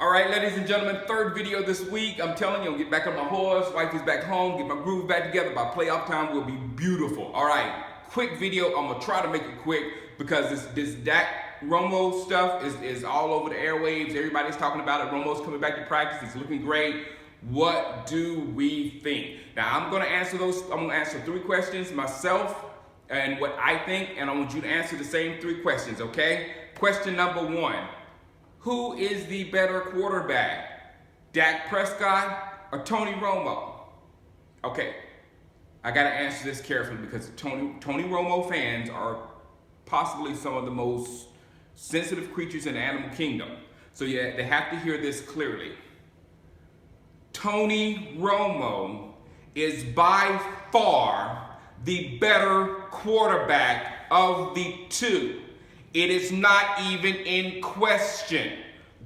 All right, ladies and gentlemen, third video this week. I'm telling you, I'll get back on my horse, wife is back home, get my groove back together. By playoff time will be beautiful. All right, quick video. I'm gonna try to make it quick because this Dak Romo stuff is all over the airwaves. Everybody's talking about it. Romo's coming back to practice. He's looking great. What do we think? Now I'm gonna answer those. I'm gonna answer 3 questions myself and what I think, and I want you to answer the same 3 questions. Okay? Question number 1. Who is the better quarterback, Dak Prescott or Tony Romo? Okay, I gotta answer this carefully because Tony Romo fans are possibly some of the most sensitive creatures in the animal kingdom. So yeah, they have to hear this clearly. Tony Romo is by far the better quarterback of the 2. It is not even in question.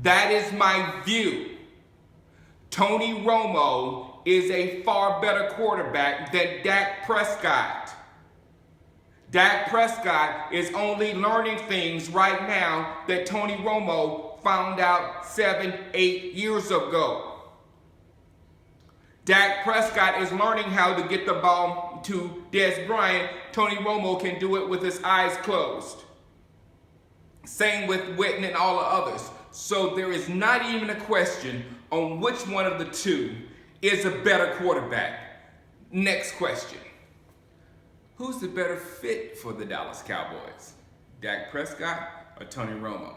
That is my view. Tony Romo is a far better quarterback than Dak Prescott. Dak Prescott is only learning things right now that Tony Romo found out 7, 8 years ago. Dak Prescott is learning how to get the ball to Des Bryant. Tony Romo can do it with his eyes closed. Same with Witten and all the others. So there is not even a question on which one of the 2 is a better quarterback. Next question. Who's the better fit for the Dallas Cowboys? Dak Prescott or Tony Romo?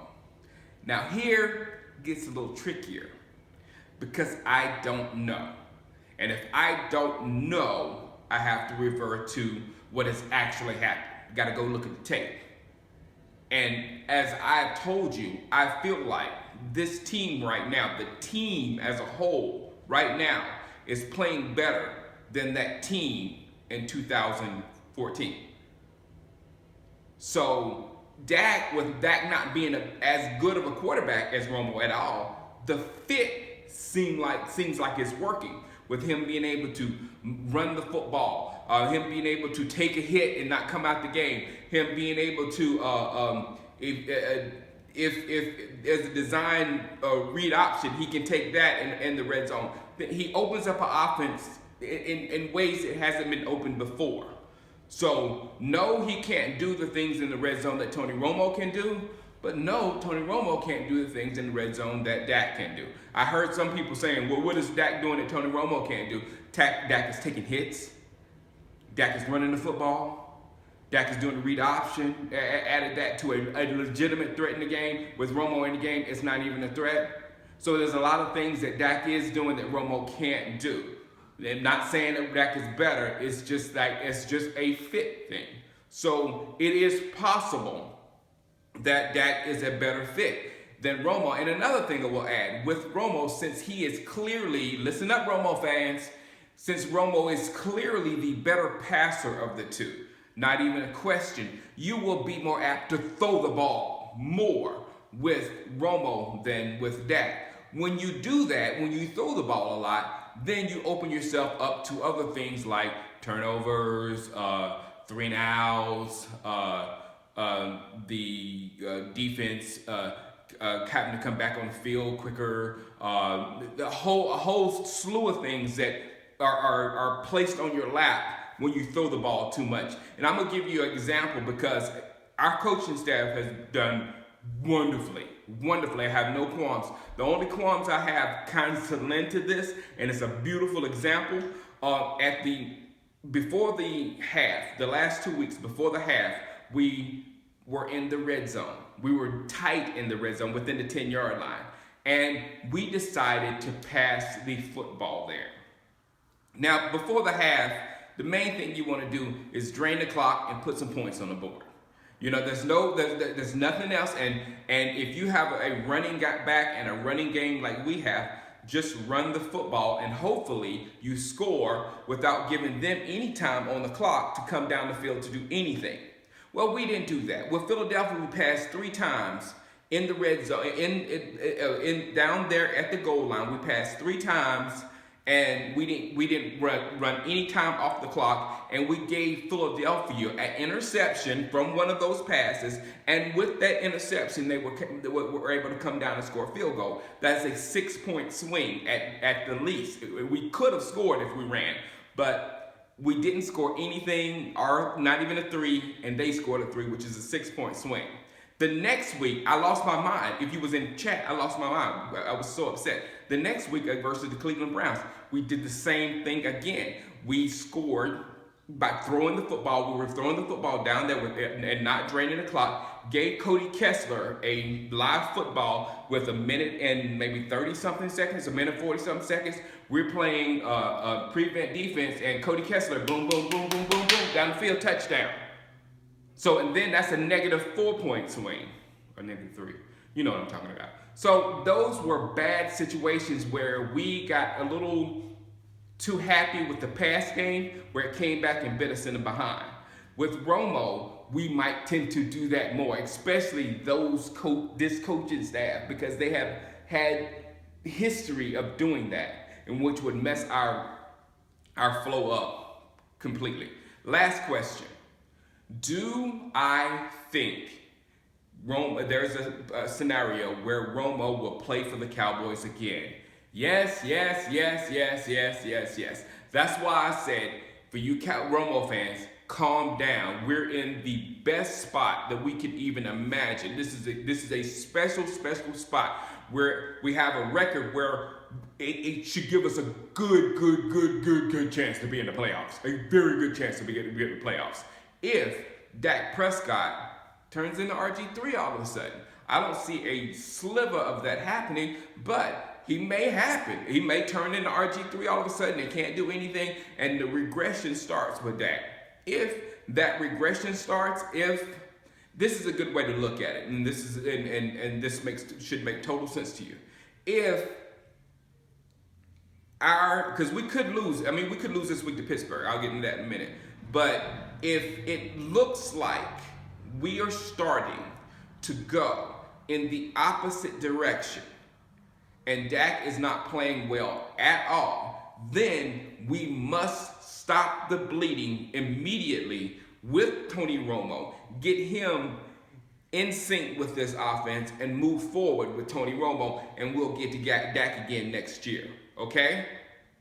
Now here gets a little trickier because I don't know. And if I don't know, I have to revert to what has actually happened. Got to go look at the tape. And as I've told you, I feel like this team right now, the team as a whole right now, is playing better than that team in 2014. So Dak, with Dak not being as good of a quarterback as Romo at all, the fit seems like it's working. With him being able to run the football, him being able to take a hit and not come out the game, him being able to, if there's a design read option, he can take that in the red zone. He opens up an offense in ways it hasn't been opened before. So no, he can't do the things in the red zone that Tony Romo can do. But no, Tony Romo can't do the things in the red zone that Dak can do. I heard some people saying, well, what is Dak doing that Tony Romo can't do? Dak is taking hits. Dak is running the football. Dak is doing the read option. Added that to a legitimate threat in the game. With Romo in the game, it's not even a threat. So there's a lot of things that Dak is doing that Romo can't do. I'm not saying that Dak is better. It's just a fit thing. So it is possible that Dak is a better fit than Romo. And another thing I will add, with Romo, since he is clearly, listen up Romo fans, since Romo is clearly the better passer of the 2, not even a question, you will be more apt to throw the ball more with Romo than with Dak. When you do that, when you throw the ball a lot, then you open yourself up to other things like turnovers, 3 and outs, the defense having to come back on the field quicker, a whole slew of things that are placed on your lap when you throw the ball too much. And I'm gonna give you an example because our coaching staff has done wonderfully. I have no qualms. The only qualms I have kind of lend to this, and it's a beautiful example, before the half, the last 2 weeks before the half, we were in the red zone. We were tight in the red zone within the 10-yard line. And we decided to pass the football there. Now, before the half, the main thing you want to do is drain the clock and put some points on the board. You know, there's nothing else. And if you have a running back and a running game like we have, just run the football and hopefully you score without giving them any time on the clock to come down the field to do anything. Well, we didn't do that. With Philadelphia, we passed 3 times in the red zone, down there at the goal line. We passed 3 times and we didn't run any time off the clock, and we gave Philadelphia an interception from one of those passes, and with that interception, they were able to come down and score a field goal. That's a 6-point swing at the least. We could have scored if we ran, but we didn't score anything, or not even a 3, and they scored a 3, which is a 6-point swing. The next week, I lost my mind. If you was in chat, I lost my mind. I was so upset. The next week versus the Cleveland Browns, we did the same thing again. We scored by throwing the football. We were throwing the football down there and not draining the clock. Gave Cody Kessler a live football with a minute and maybe 30-something seconds, a minute 40-something seconds. We're playing prevent defense, and Cody Kessler, boom, boom, boom, boom, boom, boom, down the field, touchdown. So, and then that's a negative 4-point swing, or negative 3. You know what I'm talking about. So those were bad situations where we got a little too happy with the pass game, where it came back and bit us in the behind. With Romo, we might tend to do that more, especially this coaching staff, because they have had history of doing that, and which would mess our flow up completely. Last question. Do I think there's a scenario where Romo will play for the Cowboys again? Yes, yes, yes, yes, yes, yes, yes. That's why I said, for you Romo fans, calm down. We're in the best spot that we could even imagine. This is a special spot where we have a record where it should give us a good chance to be in the playoffs. A very good chance to be in the playoffs. If Dak Prescott turns into RG3 all of a sudden. I don't see a sliver of that happening, but he may happen. He may turn into RG3 all of a sudden and can't do anything, and the regression starts with that. If that regression starts, this is a good way to look at it, and this should make total sense to you. Because we could lose. I mean, we could lose this week to Pittsburgh. I'll get into that in a minute. But if it looks like we are starting to go in the opposite direction and Dak is not playing well at all, then we must stop the bleeding immediately with Tony Romo, get him in sync with this offense, and move forward with Tony Romo, and we'll get to Dak again next year. Okay?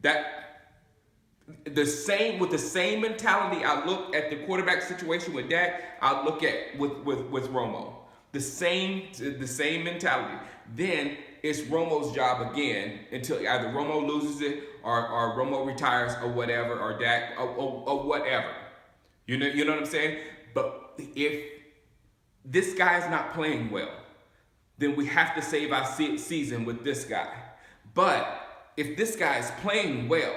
With the same mentality I look at the quarterback situation with Dak, I look at with Romo. The same mentality. Then it's Romo's job again until either Romo loses it or Romo retires or whatever, or Dak or whatever. You know what I'm saying? But if this guy's not playing well, then we have to save our season with this guy. But if this guy's playing well,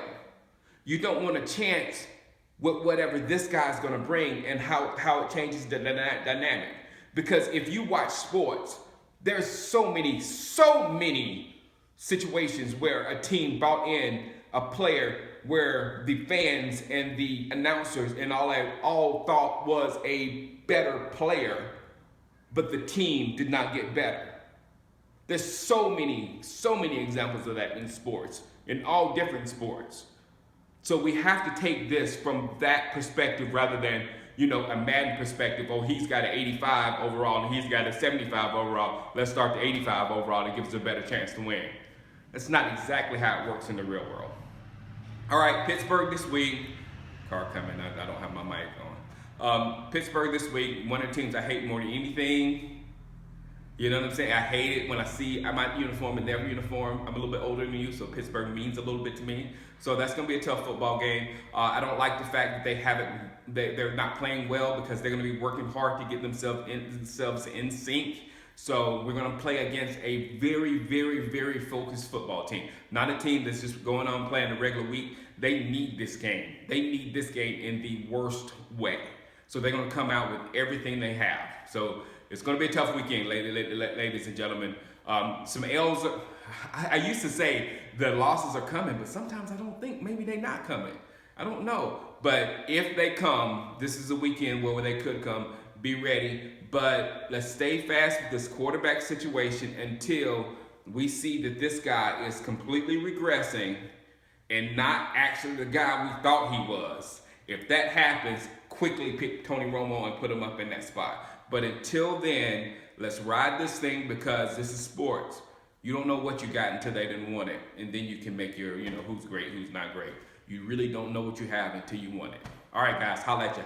you don't want to chance with whatever this guy's going to bring and how it changes the dynamic. Because if you watch sports, there's so many situations where a team brought in a player where the fans and the announcers and all thought was a better player, but the team did not get better. There's so many examples of that in sports, in all different sports. So we have to take this from that perspective rather than, a Madden perspective. Oh, he's got an 85 overall and he's got a 75 overall. Let's start the 85 overall. It gives us a better chance to win. That's not exactly how it works in the real world. All right, Pittsburgh this week. Car coming. I don't have my mic on. Pittsburgh this week. One of the teams I hate more than anything. You know what I'm saying? I hate it when I see my uniform and their uniform. I'm a little bit older than you, so Pittsburgh means a little bit to me. So that's going to be a tough football game. I don't like the fact that they're not playing well, because they're going to be working hard to get themselves in sync. So we're going to play against a very, very, very focused football team. Not a team that's just going on playing a regular week. They need this game. They need this game in the worst way. So they're going to come out with everything they have. So it's going to be a tough weekend, ladies and gentlemen. Some L's. I used to say the losses are coming, but sometimes I don't think maybe they're not coming. I don't know. But if they come, this is a weekend where they could come. Be ready. But let's stay fast with this quarterback situation until we see that this guy is completely regressing and not actually the guy we thought he was. If that happens, quickly pick Tony Romo and put him up in that spot. But until then, let's ride this thing because this is sports. You don't know what you got until they didn't want it. And then you can make your, who's great, who's not great. You really don't know what you have until you want it. All right, guys, holla at you.